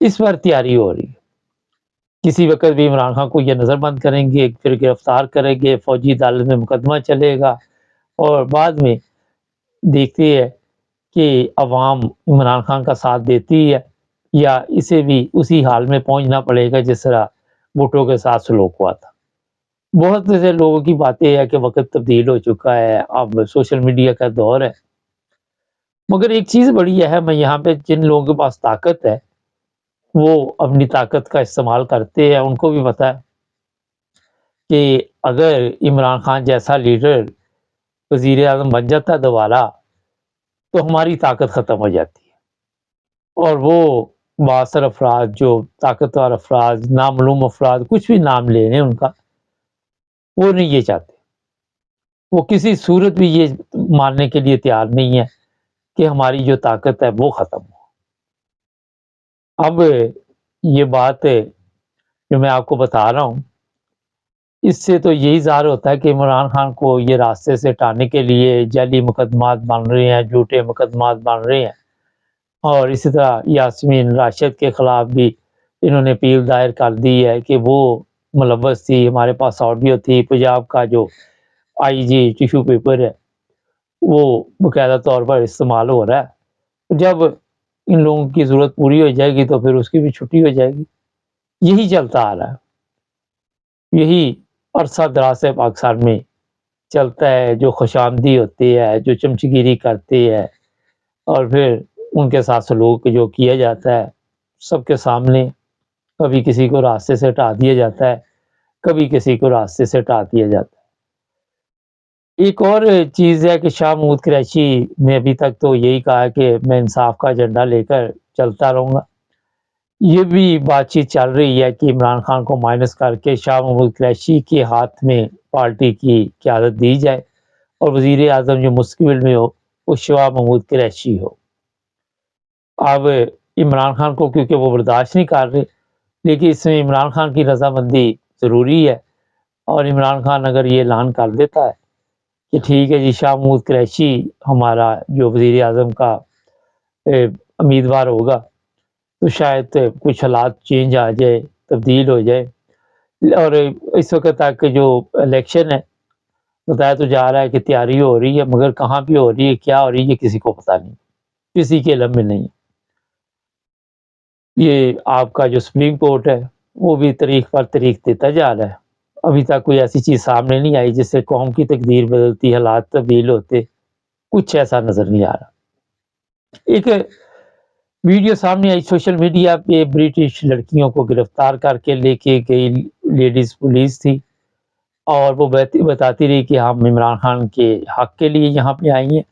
اس پر تیاری ہو رہی ہے. کسی وقت بھی عمران خان کو یہ نظر بند کریں گے، پھر گرفتار کریں گے، فوجی عدالت میں مقدمہ چلے گا، اور بعد میں دیکھتے ہیں کہ عوام عمران خان کا ساتھ دیتی ہے یا اسے بھی اسی حال میں پہنچنا پڑے گا جس طرح بھٹو کے ساتھ سلوک ہوا تھا. بہت سے لوگوں کی باتیں ہے کہ وقت تبدیل ہو چکا ہے، اب سوشل میڈیا کا دور ہے. مگر ایک چیز بڑی اہم ہے یہاں پہ، جن لوگوں کے پاس طاقت ہے وہ اپنی طاقت کا استعمال کرتے ہیں. ان کو بھی پتا ہے کہ اگر عمران خان جیسا لیڈر وزیر اعظم بن جاتا ہے دوبارہ تو ہماری طاقت ختم ہو جاتی ہے، اور وہ بااثر افراد، جو طاقتور افراد، نامعلوم افراد، کچھ بھی نام لے لیں ان کا، وہ نہیں یہ چاہتے. وہ کسی صورت بھی یہ ماننے کے لیے تیار نہیں ہے کہ ہماری جو طاقت ہے وہ ختم ہو. اب یہ بات جو میں آپ کو بتا رہا ہوں، اس سے تو یہی ظاہر ہوتا ہے کہ عمران خان کو یہ راستے سے ہٹانے کے لیے جعلی مقدمات بن رہے ہیں، جھوٹے مقدمات بن رہے ہیں. اور اسی طرح یاسمین راشد کے خلاف بھی انہوں نے اپیل دائر کر دی ہے کہ وہ ملوث تھی. ہمارے پاس آڈیو تھی، پنجاب کا جو آئی جی ٹیشو پیپر ہے وہ باقاعدہ طور پر استعمال ہو رہا ہے. جب ان لوگوں کی ضرورت پوری ہو جائے گی تو پھر اس کی بھی چھٹی ہو جائے گی. یہی چلتا آ رہا ہے، یہی عرصہ دراز سے پاکستان میں چلتا ہے. جو خوش آمدی ہوتی ہے، جو چمچگیری کرتی ہے، اور پھر ان کے ساتھ سلوک جو کیا جاتا ہے سب کے سامنے. کبھی کسی کو راستے سے ہٹا دیا جاتا ہے، کبھی کسی کو راستے سے ہٹا دیا جاتا ہے. ایک اور چیز ہے کہ شاہ محمود قریشی نے ابھی تک تو یہی کہا کہ میں انصاف کا ایجنڈا لے کر چلتا رہوں گا. یہ بھی بات چیت چل رہی ہے کہ عمران خان کو مائنس کر کے شاہ محمود قریشی کے ہاتھ میں پارٹی کی قیادت دی جائے اور وزیر اعظم جو مستقبل میں ہو وہ شاہ محمود قریشی ہو. اب عمران خان کو کیونکہ وہ برداشت نہیں کر رہے، لیکن اس میں عمران خان کی رضامندی ضروری ہے. اور عمران خان اگر یہ اعلان کر دیتا ہے کہ ٹھیک ہے جی شاہ محمود قریشی ہمارا جو وزیر اعظم کا امیدوار ہوگا، تو شاید کچھ حالات چینج آ جائے، تبدیل ہو جائے. اور اس وقت تک جو الیکشن ہے بتایا تو جا رہا ہے کہ تیاری ہو رہی ہے، مگر کہاں پہ ہو رہی ہے، کیا ہو رہی ہے، کسی کو پتہ نہیں، کسی کے علم میں نہیں. یہ آپ کا جو سپریم کورٹ ہے وہ بھی تاریخ پر تاریخ دیتا جا رہا ہے. ابھی تک کوئی ایسی چیز سامنے نہیں آئی جس سے قوم کی تقدیر بدلتی، حالات تبدیل ہوتے. کچھ ایسا نظر نہیں آ رہا. ایک ویڈیو سامنے آئی سوشل میڈیا پہ، برٹش لڑکیوں کو گرفتار کر کے لے کے گئی لیڈیز پولیس تھی، اور وہ بتاتی رہی کہ ہم عمران خان کے حق کے لیے یہاں پہ آئی ہیں.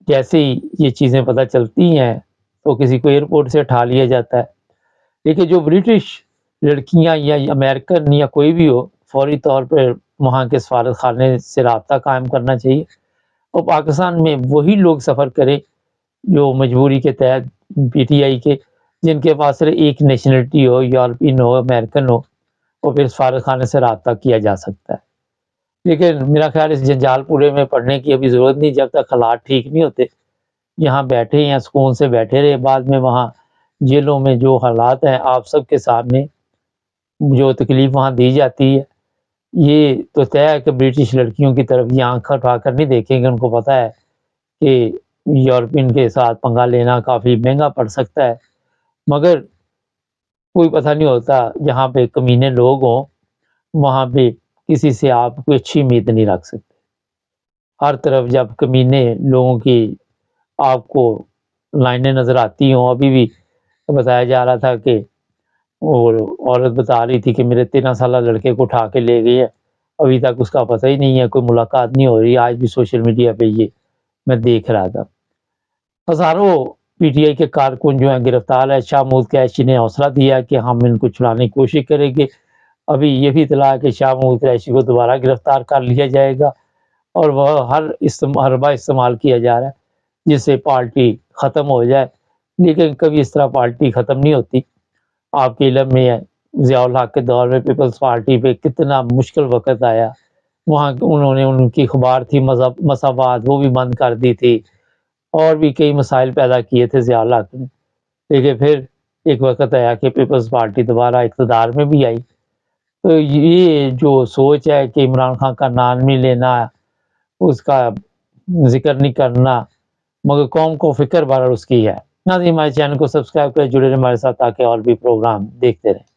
جیسے ہی یہ چیزیں پتہ چلتی ہیں تو کسی کو ایئرپورٹ سے اٹھا لیا جاتا ہے. لیکن جو برٹش لڑکیاں یا امریکن یا کوئی بھی ہو، فوری طور پر وہاں کے سفارت خانے سے رابطہ قائم کرنا چاہیے، اور پاکستان میں وہی لوگ سفر کریں جو مجبوری کے تحت پی ٹی آئی کے، جن کے پاس صرف ایک نیشنلٹی ہو، یورپین ہو، امریکن ہو، اور پھر سفارت خانے سے رابطہ کیا جا سکتا ہے. لیکن میرا خیال اس جنجال پورے میں پڑنے کی ابھی ضرورت نہیں. جب تک حالات ٹھیک نہیں ہوتے یہاں بیٹھے ہیں، سکون سے بیٹھے رہے. بعد میں وہاں جیلوں میں جو حالات ہیں آپ سب کے سامنے، جو تکلیف وہاں دی جاتی ہے، یہ تو طے ہے کہ برٹش لڑکیوں کی طرف یہ آنکھ اٹھا کر نہیں دیکھیں گے. ان کو پتہ ہے کہ یورپین کے ساتھ پنگا لینا کافی مہنگا پڑ سکتا ہے. مگر کوئی پتہ نہیں ہوتا، جہاں پہ کمینے لوگ ہوں وہاں پہ کسی سے آپ کوئی اچھی امید نہیں رکھ سکتے. ہر طرف جب کمینے لوگوں کی آپ کو لائنیں نظر آتی ہوں. ابھی بھی بتایا جا رہا تھا کہ اور عورت بتا رہی تھی کہ میرے 13 سالہ لڑکے کو اٹھا کے لے گئی ہے، ابھی تک اس کا پتہ ہی نہیں ہے، کوئی ملاقات نہیں ہو رہی. آج بھی سوشل میڈیا پہ یہ میں دیکھ رہا تھا. ہزاروں پی ٹی آئی کے کارکن جو ہیں گرفتار ہے. شاہ محمود قریشی نے حوصلہ دیا کہ ہم ان کو چھڑانے کی کوشش کریں گے. ابھی یہ بھی اطلاع ہے کہ شاہ محمود قریشی کو دوبارہ گرفتار کر لیا جائے گا، اور وہ ہر حربہ استعمال کیا جا رہا ہے جس سے پارٹی ختم ہو جائے. لیکن کبھی اس طرح پارٹی ختم نہیں ہوتی. آپ کے علم میں ہے ضیاء الحق کے دور میں پیپلز پارٹی پہ کتنا مشکل وقت آیا. وہاں انہوں نے ان کی اخبار تھی مساوات، وہ بھی بند کر دی تھی، اور بھی کئی مسائل پیدا کیے تھے ضیاء الحق نے. لیکن پھر ایک وقت آیا کہ پیپلز پارٹی دوبارہ اقتدار میں بھی آئی، تو یہ جو سوچ ہے کہ عمران خان کا نام نہیں لینا، اس کا ذکر نہیں کرنا، مگر قوم کو فکر بھر اس کی ہے۔ ناظرین ہمارے چینل کو سبسکرائب کریں، جڑے رہیں ہمارے ساتھ تاکہ اور بھی پروگرام دیکھتے رہیں۔